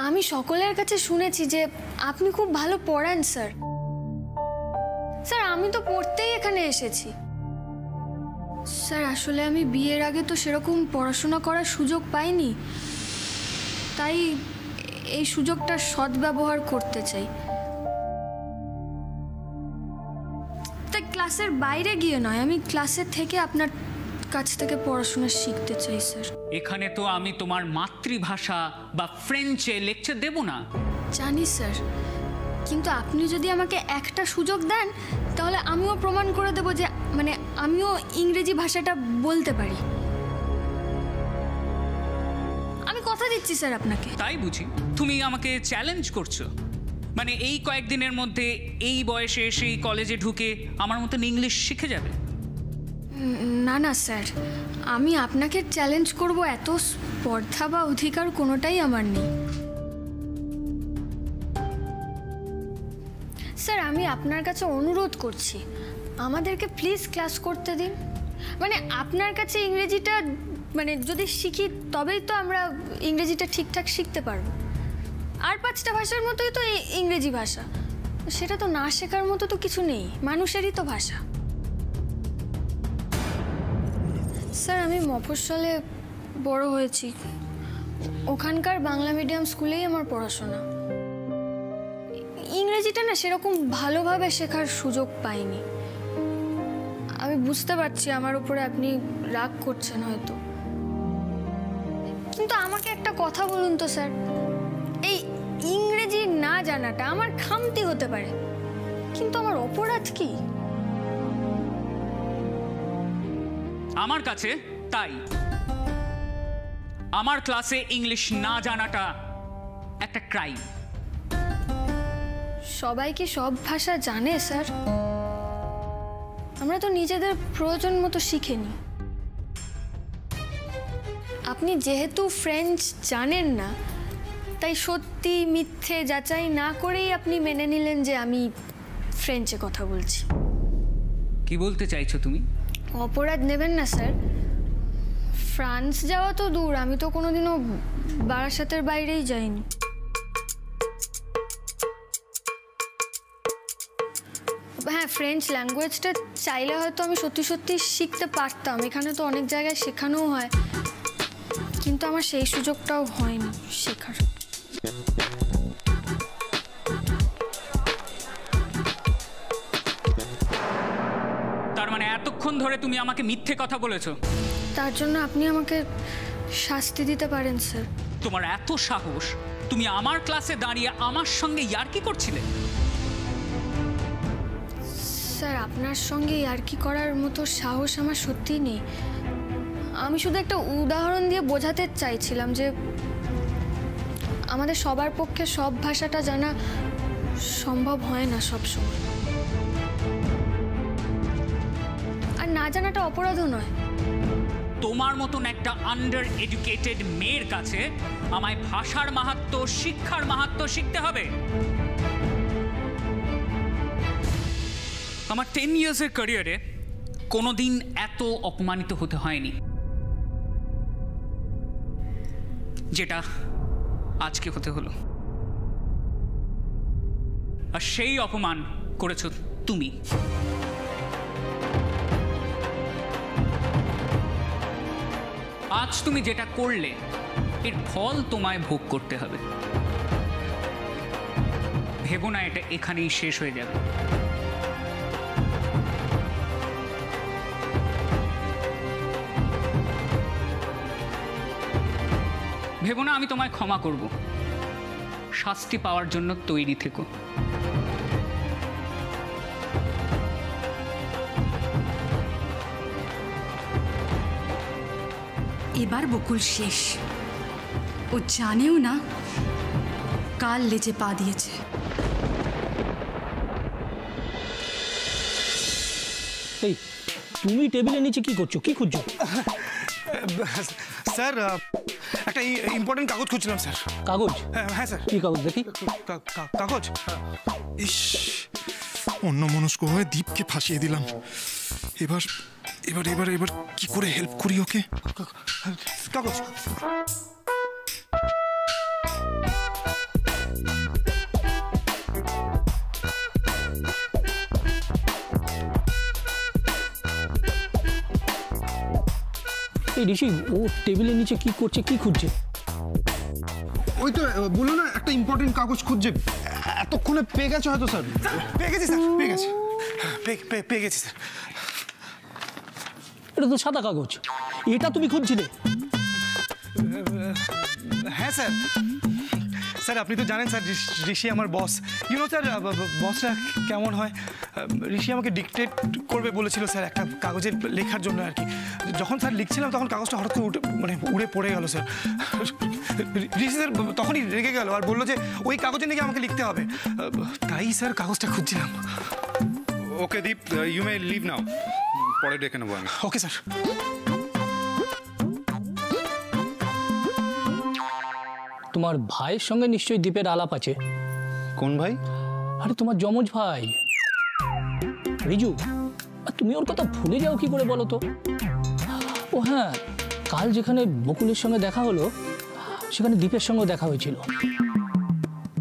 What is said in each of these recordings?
আমি সকলের কাছে শুনেছি যে আপনি খুব ভালো পড়ান স্যার। স্যার আমি তো পড়তেই এখানে এসেছি। স্যার আসলে আমি বিয়ের আগে তো সেরকম পড়াশোনা করার সুযোগ পাইনি, তাই এই সুযোগটা সদ্ব্যবহার করতে চাই। তাই ক্লাসের বাইরে গিয়ে নয়, আমি ক্লাসের থেকে আপনার কাছ থেকে পড়াশোনা শিখতে চাই স্যার। এখানে তো আমি তোমার মাতৃভাষা বা ফ্রেঞ্চে লেকচার দেব না। জানি স্যার, কিন্তু আপনি যদি আমাকে একটা সুযোগ দেন তাহলে আমিও প্রমাণ করে দেব যে আমিও ইংরেজি ভাষাটা বলতে পারি। আমি কথা দিচ্ছি স্যার আপনাকে। তাই বুঝি তুমি আমাকে চ্যালেঞ্জ করছো? এই কয়েকদিনের মধ্যে এই বয়সে এসে কলেজে ঢুকে আমার মতন ইংলিশ শিখে যাবে? না না স্যার, আমি আপনাকে চ্যালেঞ্জ করব এত স্পর্ধা বা অধিকার কোনোটাই আমার নেই। স্যার আমি আপনার কাছে অনুরোধ করছি, আমাদেরকে প্লিজ ক্লাস করতে দিন। আপনার কাছে ইংরেজিটা যদি শিখি তবেই তো আমরা ইংরেজিটা ঠিকঠাক শিখতে পারবো। আর 5টা ভাষার মতোই তো ইংরেজি ভাষা, সেটা তো না শেখার মতো তো কিছু নেই, মানুষেরই তো ভাষা। স্যার আমি মফস্বলে বড় হয়েছি, ওখানকার বাংলা মিডিয়াম স্কুলেই আমার পড়াশোনা। ইংরেজিটা না সেরকম ভালোভাবে শেখার সুযোগ পাইনি। আমি বুঝতে পারছি আমার উপরে আপনি রাগ করছেন হয়তো, কিন্তু আমাকে একটা কথা বলুন তো স্যার, এই ইংরেজি না জানাটা আমার খামতি হতে পারে, কিন্তু আমার অপরাধ কি? আমার কাছে তাই আমার ক্লাসে ইংলিশ না জানাটা একটা ক্রাইম। সবাই কি সব ভাষা জানে স্যার? আমরা তো নিজেদের প্রয়োজন মতো শিখিনি। আপনি যেহেতু ফ্রেঞ্চ জানেন না, তাই সত্যি মিথ্যে যাচাই না করেই আপনি মেনে নিলেন যে আমি ফ্রেঞ্চে কথা বলছি। কি বলতে চাইছো তুমি? অপরাধ নেবেন না স্যার, ফ্রান্স যাওয়া তো দূর, আমি তো কোনোদিনও বারাসাতের বাইরেই যাইনি। হ্যাঁ, ফ্রেঞ্চ ল্যাঙ্গুয়েজটা চাইলে হয়তো আমি সত্যি সত্যি শিখতে পারতাম, এখানে তো অনেক জায়গায় শেখানোও হয়, কিন্তু আমার সেই সুযোগটাও হয়নি শেখার। তার এতক্ষণ ধরে তুমি আমাকে মিথ্যে কথা বলেছো? তার জন্য আপনি আমাকে শাস্তি দিতে পারেন স্যার। তোমার এত সাহস, তুমি আমার ক্লাসে দাঁড়িয়ে আমার সঙ্গে ইয়ার্কি করছিলে? স্যার আপনার সঙ্গে ইয়ার্কি করার মতো সাহস আমার সত্যিই নেই। আমি শুধু একটা উদাহরণ দিয়ে বোঝাতে চাইছিলাম যে আমাদের সবার পক্ষে সব ভাষাটা জানা সম্ভব হয় না সবসময়, আর না জানাটা অপরাধও নয়। তোমার মতন একটা আন্ডার এডুকেটেড মেয়ের কাছে আমায় ভাষার মাহাত্ম্য, শিক্ষার মাহাত্ম্য শিখতে হবে? আমার 10 ইয়ার্সের ক্যারিয়ারে কোনোদিন এত অপমানিত হতে হয়নি যেটা আজকে হতে হলো। আর সেই অপমান করেছো তুমি। আজ তুমি যেটা করলে এর ফল তোমায় ভোগ করতে হবে। ভেবো না এটা এখানেই শেষ হয়ে যাবে। ভেবো না আমি তোমায় ক্ষমা করব। শাস্তি পাওয়ার জন্য তৈরি থেকো। এবার বকুল শেষ, ও জানেও না কাল লেজে পা দিয়েছে। এই তুমি টেবিলের নিচে কি করছো, কি খুঁজছো? স্যার একটা ইম্পর্টেন্ট কাগজ খুঁজছিলাম স্যার। কাগজ? হ্যাঁ স্যার। কি কাগজ দেখি? কাগজ? ইস, অন্যমনস্ক হয়ে দীপকে ফাঁসিয়ে দিলাম। এবার এবার এবার এবার কি করে হেল্প করি ওকে? কাগজ। এই ঋষি ও টেবিলের নিচে কি করছে, কি খুঁজছে? ওই তো বললো না একটা ইম্পর্টেন্ট কাগজ খুঁজছে, এতক্ষণে পেয়ে গেছে হয়তো। স্যার পেয়ে গেছি, স্যার পেয়ে গেছি, পেয়ে গেছি স্যার। এটা তো সাদা কাগজ, এটা তুমি খুঁজছিলে? হ্যাঁ স্যার, স্যার আপনি তো জানেন স্যার ঋষি আমার বস। স্যার বসরা কেমন হয়, ঋষি আমাকে ডিকটেট করবে বলেছিল স্যার একটা কাগজে লেখার জন্য আর কি। যখন স্যার লিখছিলাম তখন কাগজটা হঠাৎ করে উড়ে পড়ে গেল স্যার। ঋষি স্যার তখনই রেগে গেল আর বললো যে ওই কাগজে নাকি আমাকে লিখতে হবে। তাই স্যার কাগজটা খুঁজছিলাম। ওকে দীপ, ইউ মে লিভ নাও, পরে ডেকে নেবো আমি। Okay sir. তোমার ভাইয়ের সঙ্গে নিশ্চয়ই দীপের আলাপ আছে। কোন ভাই? আরে তোমার যমজ ভাই রিজু। তুমি ওর কথা ভুলে যাও কি করে বলো তো? ও হ্যাঁ, কাল যেখানে বকুলের সঙ্গে দেখা হলো সেখানে দীপের সঙ্গেও দেখা হয়েছিল।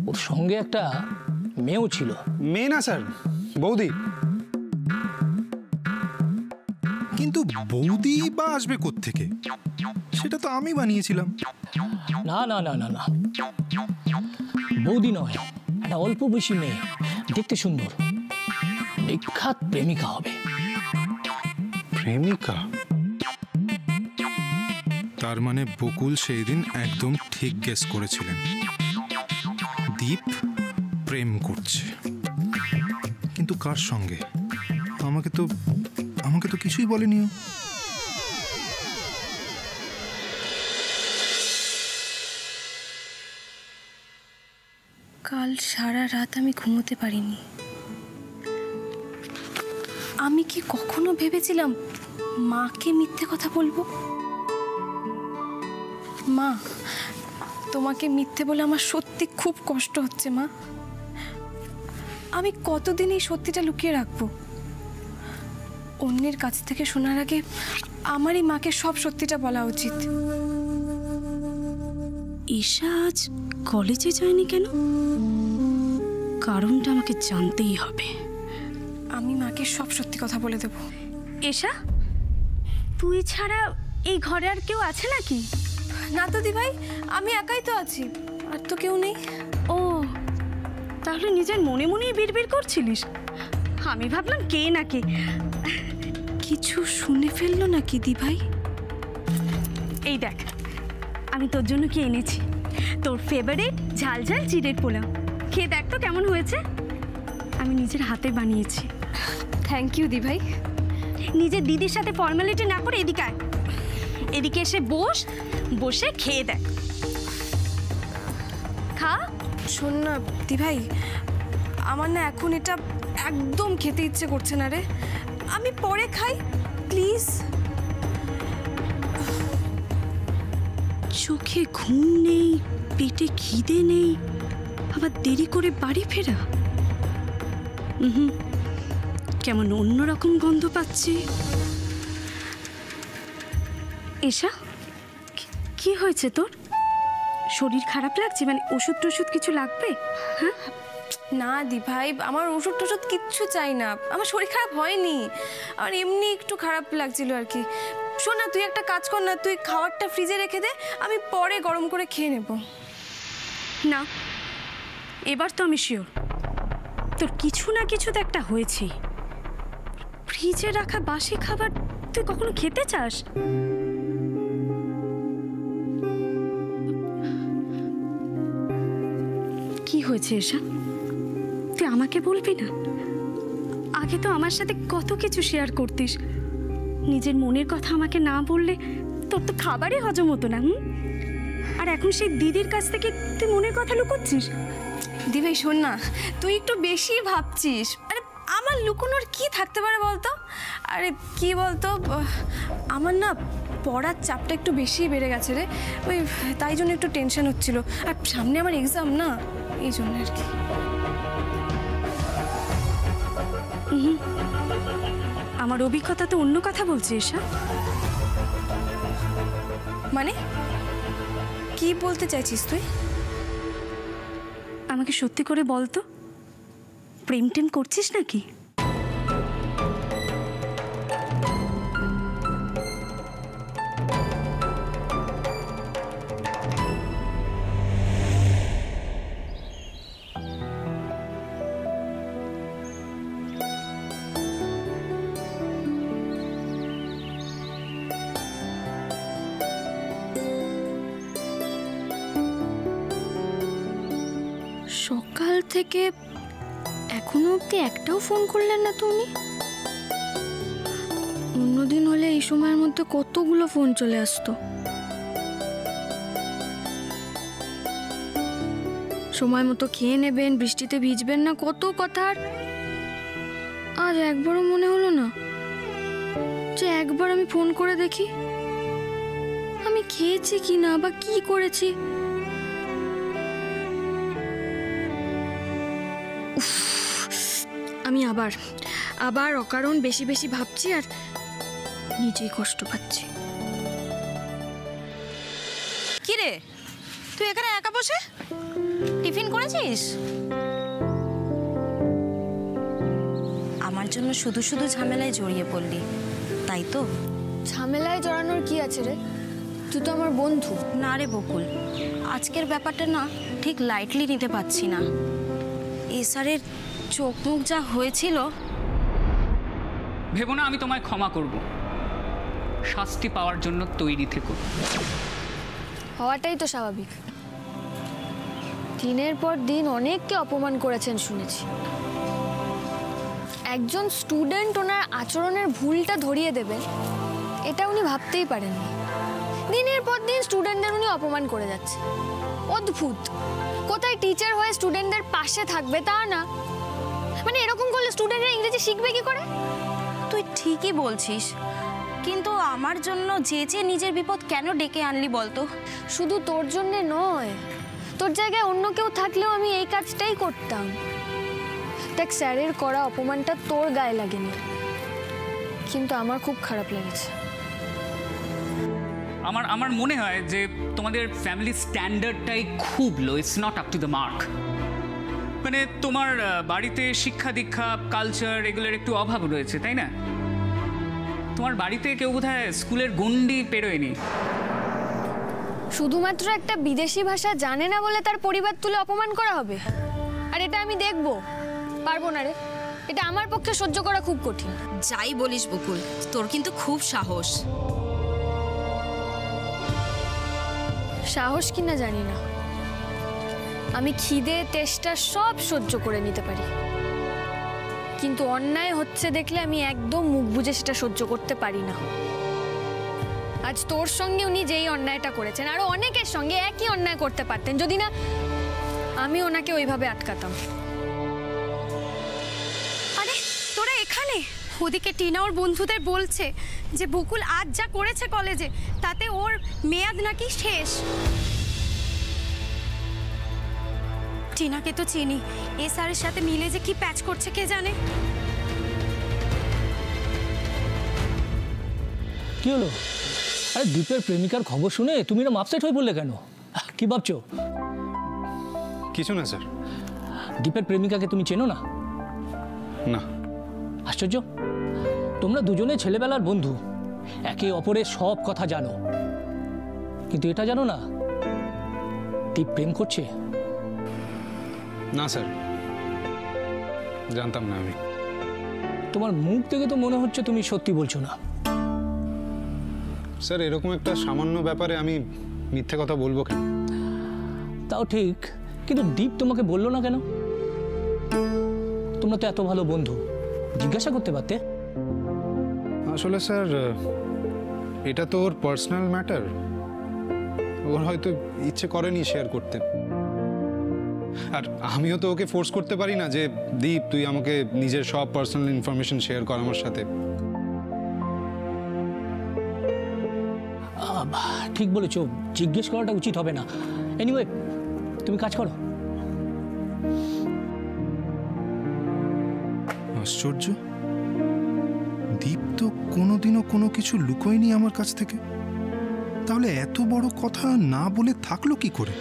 ওর সঙ্গে একটা মেয়েও ছিল। মেয়ে না স্যার, বৌদি। কিন্তু বৌদি বা আসবে কোত্থেকে? সেটা তো আমি বানিয়েছিলাম। না না না না না, বৌদি নয়, একটা অল্প বয়সী মেয়ে, দেখতে সুন্দর, বিখ্যাত প্রেমিকা হবে। প্রেমিকা? তার মানে বকুল সেই দিন একদম ঠিক গেস করেছিলেন, দীপ প্রেম করছে। কিন্তু কার সঙ্গে? আমাকে তো কিছুই বলেনি ও। কাল সারা রাত আমি ঘুমোতে পারিনি। আমি কি কখনো ভেবেছিলাম মাকে মিথ্যে কথা বলবো? মা, তোমাকে মিথ্যে বলে আমার সত্যি খুব কষ্ট হচ্ছে মা। আমি কতদিন এই সত্যিটা লুকিয়ে রাখবো? অন্যের কাছ থেকে শোনার আগে আমারই মাকে সব সত্যিটা বলা উচিত। ঈশা আজ কলেজে যায়নি কেন? কারণটা আমাকে জানতেই হবে। আমি মাকে সব সত্যি কথা বলে দেব। ঈশা, তুই ছাড়া এই ঘরে আর কেউ আছে নাকি? না তো দি ভাই, আমি একাই তো আছি, আর তো কেউ নেই। ও, তাহলে নিজের মনে মনেই বিড়বিড় করছিলিস? আমি ভাবলাম কে নাকি। কিছু শুনে ফেললো নাকি দি ভাই? এই দেখ, আমি তোর জন্য কি এনেছি, তোর ফেভারিট ঝাল ঝাল চিড়ের পোলাও। খেয়ে দেখ তো কেমন হয়েছে। আমি নিজের হাতে বানিয়েছি। থ্যাংক ইউ দি ভাই। নিজের দিদির সাথে ফর্মালিটি না করে এদিকে আয়, এদিকে এসে বসে খেয়ে দেখ। খা। শোন না দি ভাই, আমার না এখন এটা একদম খেতে ইচ্ছে করছে না রে। আমি পরে খাই প্লিজ। চোখে ঘুম নেই, পেটে খিদে নেই, আবার দেরি করে বাড়ি ফেরা। কেমন অন্যরকম গন্ধ পাচ্ছি। ঈশা, কি হয়েছে তোর? শরীর খারাপ লাগছে? মানে ওষুধ টষুধ কিছু লাগবে? হ্যাঁ না দি ভাই, আমার ওষুধ টষুধ কিচ্ছু চাই না। আমার শরীর খারাপ হয়নি, আমার এমনি একটু খারাপ লাগছিল আর কি। শোন না, তুই একটা কাজ কর না, তুই খাবারটা ফ্রিজে রেখে দে, আমি পরে গরম করে খেয়ে নেব। না, এবার তো আমি শিওর তোর কিছু না কিছু তো একটা হয়েছে। ফ্রিজে রাখা বাসি খাবার তুই কখনো খেতে চাস? কি হয়েছে ঈশা? তুই আমাকে বলবি না? আগে তো আমার সাথে কত কিছু শেয়ার করতিস। নিজের মনের কথা আমাকে না বললে তোর তো খাবারই হজম হতো না। আর এখন সেই দিদির কাছ থেকে তুই মনের কথা লুকোচ্ছিস। দি ভাই শোন না, তুই একটু বেশি ভাবছিস। আরে আমার লুকোনোর কি থাকতে পারে বলতো? আরে কি বলতো, আমার না পড়ার চাপটা একটু বেশি বেড়ে গেছে রে, ওই তাই জন্য একটু টেনশন হচ্ছিল। আর সামনে আমার এক্সাম না, এই জন্য আর কি। আমার অভিজ্ঞতা তো অন্য কথা বলছে ঈশা। মানে কি বলতে চাইছিস তুই? আমাকে সত্যি করে বল তো, প্রেম টেম করছিস নাকি? সকাল থেকে এখনো অব্দি একটাও ফোন করলেন না তো উনি? অন্যদিন হলে এই সময়ের মধ্যে কতগুলো ফোন চলে আসতো। সময় মতো খেয়ে নেবেন, বৃষ্টিতে ভিজবেন না, কত কথা। আজ একবারও মনে হলো না যে একবার আমি ফোন করে দেখি আমি খেয়েছি কি না বা কি করেছি। আমি আবার অকারণ বেশি বেশি ভাবছি আর নিজেই কষ্ট পাচ্ছি। কি রে, তুই এখানে একা বসে টিফিন করেছিস? আমার জন্য শুধু শুধু ঝামেলায় জড়িয়ে পড়লি, তাই তো? ঝামেলায় জড়ানোর কি আছে রে? তুই তো আমার বন্ধু। না রে বকুল, আজকের ব্যাপারটা না ঠিক লাইটলি নিতে পারছি না। এসারের চোখ মুখ যা হয়েছিল। ভেবো না আমি তোমায় ক্ষমা করব। শাস্তি পাওয়ার জন্য তৈরি থেকো। হওয়াটাই তো স্বাভাবিক। দিনের পর দিন অনেককে অপমান করেছেন শুনেছি। একজন স্টুডেন্ট ওনার আচরণের ভুলটা ধরিয়ে দেবেন এটা উনি ভাবতেই পারেননি। দিনের পর দিন স্টুডেন্টদের উনি অপমান করে যাচ্ছে। অদ্ভুত। কোথায় টিচার হয়ে স্টুডেন্টদের পাশে থাকবে তা না, মানে এরকম করলে স্টুডেন্টরা ইংরেজি শিখবে কি করে? তুই ঠিকই বলছিস, কিন্তু আমার জন্য যে নিজের বিপদ কেন ডেকে আনলি বলতো? শুধু তোর জন্যে নয়, তোর জায়গায় অন্য কেউ থাকলেও আমি এই কাজটাই করতাম। দেখ, স্যারের করা অপমানটা তোর গায়ে লাগেনি, কিন্তু আমার খুব খারাপ লেগেছে। আমার মনে হয় যে তোমাদের ফ্যামিলি স্ট্যান্ডার্ডটাই খুব low. It's not up to the mark. মানে তোমার বাড়িতে শিক্ষা দীক্ষা কালচার এগুলোর একটু অভাব রয়েছে, তাই না? তোমার বাড়িতে কেউ বোধহয় স্কুলের গণ্ডি পেরোয়নি। শুধুমাত্র একটা বিদেশি ভাষা জানে না বলে তার পরিবার তুলে অপমান করা হবে? আর এটা আমি দেখবো? পারবো না রে, এটা আমার পক্ষে সহ্য করা খুব কঠিন। যাই বলিস বকুল, তোর কিন্তু খুব সাহস। সাহস কিনা জানি না, আমি খিদে তেষ্টা সব সহ্য করে নিতে পারি, কিন্তু অন্যায় হচ্ছে দেখলে আমি একদম মুখ বুজে সেটা সহ্য করতে পারি না। আজ তোর সঙ্গে উনি যেই অন্যায়টা করেছেন, আরো অনেকের সঙ্গে একই অন্যায় করতে পারতেন যদি না আমি ওনাকে ওইভাবে আটকাতাম। আরে তোরা এখানে? ওদিকে টিনা ওর বন্ধুদের বলছে যে বকুল আজ যা করেছে কলেজে তাতে ওর মেয়াদ নাকি শেষ। টিনাকে তো চিনি, এ স্যারের সাথে মিলে যে কি প্যাচ করছে কে জানে। কি হলো? আরে দীপের প্রেমিকার খবর শুনে তুমি না আপসেট হয়ে পড়লে কেন? কি ভাবছো? কিছু না স্যার। দীপের প্রেমিকাকে তুমি চেনো না? না। আশ্চর্য, তোমরা দুজনে ছেলেবেলার বন্ধু, একে অপরের সব কথা জানো, কিন্তু এটা জানো না দীপ প্রেম করছে? না স্যার, জানতাম না আমি। তোমার মুখ থেকে তো মনে হচ্ছে তুমি সত্যি বলছো না। স্যার, এরকম একটা সামান্য ব্যাপারে আমি মিথ্যে কথা বলবো কেন? তাও ঠিক, কিন্তু দীপ তোমাকে বললো না কেন? তোমরা তো এত ভালো বন্ধু, জিজ্ঞাসা করতে পারতে। আসলে স্যার, এটা তো ওর পার্সোনাল ম্যাটার। ওর হয়তো ইচ্ছে করেনি শেয়ার করতে, আর আমিও তো ওকে ফোর্স করতে পারি না যে দীপ তুই আমাকে নিজের সব পার্সোনাল ইনফরমেশন শেয়ার কর আমার সাথে। ঠিক বলেছো, জিজ্ঞেস করাটা উচিত হবে না। এনিওয়ে, তুমি কাজ করো। আশ্চর্য, দীপ তো কোনোদিনও কোনো কিছু লুকোয়নি আমার কাছ থেকে, তাহলে এত বড় কথা না বলে থাকলো কি করে?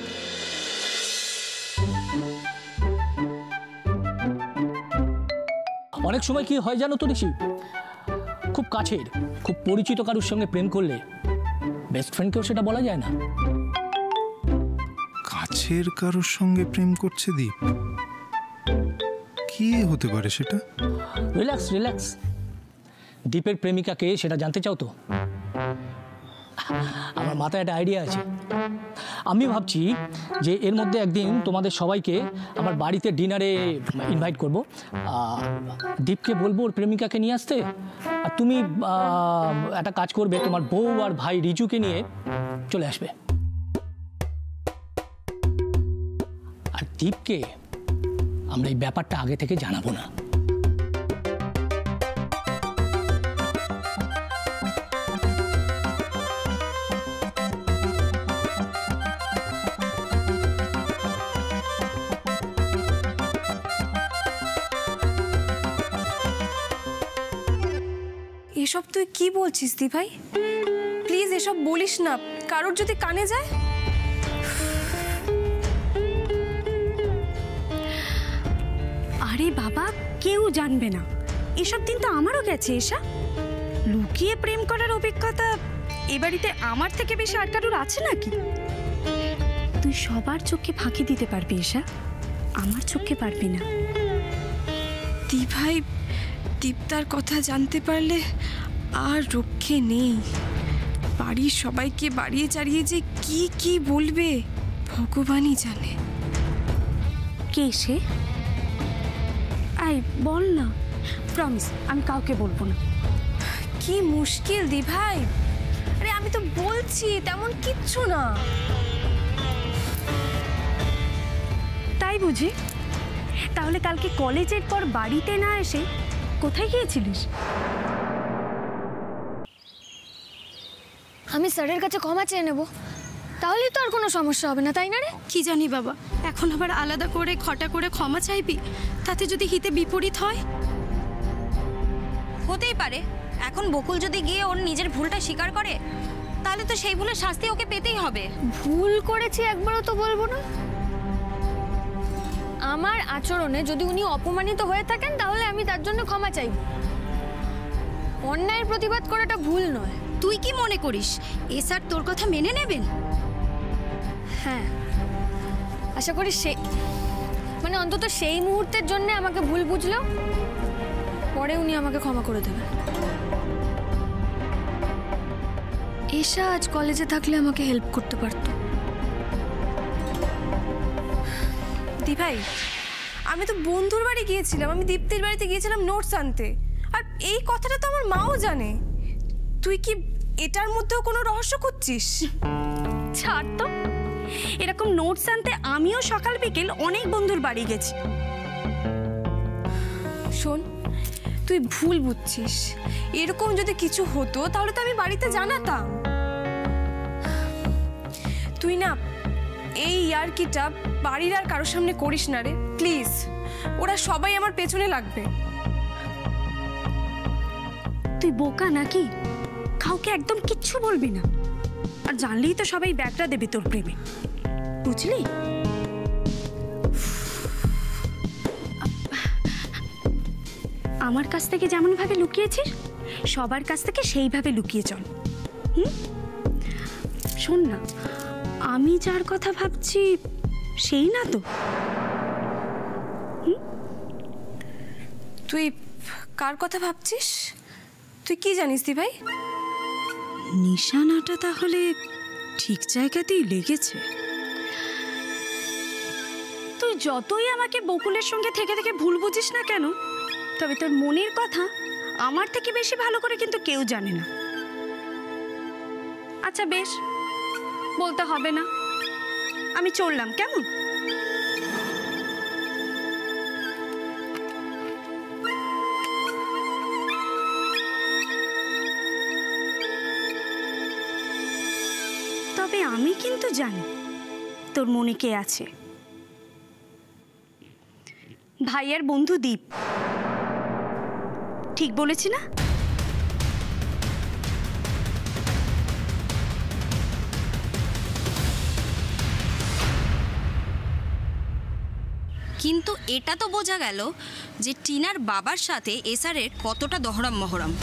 অনেক সময় কি হয় জানো তো ঋষি, খুব কাছের খুব পরিচিত কারোর সঙ্গে প্রেম করলে বেস্ট ফ্রেন্ডকেও সেটা বলা যায় না। কাছের কারোর সঙ্গে প্রেম করছে দীপ? কি হতে পারে সেটা? Relax relax. দীপের প্রেমিকাকে সেটা জানতে চাও তো? আমার মাথায় একটা আইডিয়া আছে। আমি ভাবছি যে এর মধ্যে একদিন তোমাদের সবাইকে আমার বাড়িতে ডিনারে ইনভাইট করব। দীপকে বলবো ওর প্রেমিকাকে নিয়ে আসতে, আর তুমি একটা কাজ করবে, তোমার বউ আর ভাই রিজুকে নিয়ে চলে আসবে। আর দীপকে আমরা এই ব্যাপারটা আগে থেকে জানাবো না। এসব তুই কি বলছিস দি ভাই? প্লিজ এসব বলিস না, কারোর যদি কানে যায়। আরে বাবা, কেউ জানবে না। এসব দিন তো আমারও গেছে। এসা লুকিয়ে প্রেম করার অভিজ্ঞতা এ বাড়িতে আমার থেকে বেশি আর কারোর আছে নাকি? তুই সবার চোখে ফাঁকি দিতে পারবি এসা, আমার চোখে পারবি না। দি ভাই, দীপ্তার কথা জানতে পারলে আর রক্ষে নেই। বাড়ির সবাইকে বাড়িয়ে চাড়িয়ে যে কি কি বলবে ভগবানই জানে। কে সে? আই বল না। প্রমিস আমি কাউকে বলবো না। কি মুশকিল দি ভাই। আরে আমি তো বলছি তেমন কিচ্ছু না। তাই বুঝি? তাহলে কালকে কলেজের পর বাড়িতে না এসে কোথায় গিয়েছিলিস? আমি স্যারের কাছে ক্ষমা চেয়ে নেব, তাহলেই তো আর কোনো সমস্যা হবে না, তাই না রে? কি জানি বাবা, এখন আবার আলাদা করে খটা করে ক্ষমা চাইবি? তাতে যদি হিতে বিপরীত হয়? হতেই পারে। এখন বকুল যদি গিয়ে ওর নিজের ভুলটা স্বীকার করে, তাহলে তো সেই ভুলের শাস্তি ওকে পেতেই হবে। ভুল করেছি একবারও তো বলবো না। আমার আচরণে যদি উনি অপমানিত হয়ে থাকেন, তাহলে আমি তার জন্য ক্ষমা চাইব। অন্যায়ের প্রতিবাদ করাটা ভুল নয়। তুই কি মনে করিস স্যার তোর কথা মেনে নেবেন? হ্যাঁ, আশা করি মানে অন্তত সেই মুহূর্তের জন্য আমাকে ভুল বুঝলেও পরে উনি আমাকে ক্ষমা করে দেবেন। এসা আজ কলেজে থাকলে আমাকে হেল্প করতে পারত। দি ভাই, আমি তো বন্ধুর বাড়ি গিয়েছিলাম, আমি দীপ্তির বাড়িতে গিয়েছিলাম নোটস আনতে। আর এই কথাটা তো আমার মাও জানে। তুই কি এটার মধ্যেও কোনো রহস্য খুঁজছিস? ছাড় তো। এরকম নোটস আনতে আমিও সকাল বিকেল অনেক বন্ধুর বাড়ি গেছি। শোন, তুই ভুল বুঝছিস। এরকম যদি কিছু হতো তাহলে তো আমি বাড়িতে জানাতাম। তুই না এই ইয়ার্কিটা বাড়ির আর কারোর সামনে করিস না রে, প্লিজ। ওরা সবাই আমার পেছনে লাগবে। তুই বোকা নাকি? কাউকে একদম কিচ্ছু বলবি না, আর জানলেই তো সবাই ব্যাগটা দেবে তোর প্রেমে, বুঝলি? আমার কাছ থেকে যেমন ভাবে লুকিয়েছিস, সবার কাছ থেকে সেইভাবে লুকিয়ে চল। শোন না, আমি যার কথা ভাবছি সেই না তো? তুই কার কথা ভাবছিস? তুই কি জানিস দি ভাই? নিশানাটা তাহলে ঠিক জায়গাতেই লেগেছে। তুই যতই আমাকে বকুলের সঙ্গে থেকে থেকে ভুল বুঝিস না কেন, তবে তোর মনের কথা আমার থেকে বেশি ভালো করে কিন্তু কেউ জানে না। আচ্ছা বেশ, বলতে হবে না, আমি চললাম, কেমন? তবে আমি কিন্তু জানি তোর মনে কে আছে। ভাইয়ের বন্ধু দীপ। ঠিক বলেছি না? কিন্তু এটা তো বোঝা গেল যে টিনার বাবার সাথে এসআরের কতটা দহরাম মহরম।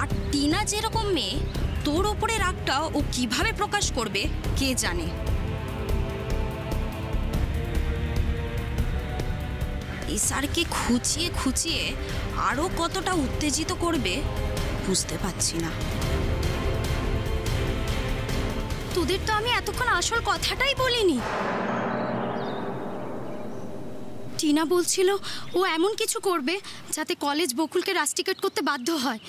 আর টিনা যেরকম মেয়ে, তোর ওপরে রাগটা ও কিভাবে প্রকাশ করবে কে জানে। এসআরকে খুঁচিয়ে খুঁচিয়ে আরও কতটা উত্তেজিত করবে বুঝতে পারছি না। তোদের তো আমি এতক্ষণ আসল কথাটাই বলিনি। টিনা বলছিল ও এমন কিছু করবে যাতে কলেজ বকুলকে রাস্টিকেট করতে বাধ্য হয়।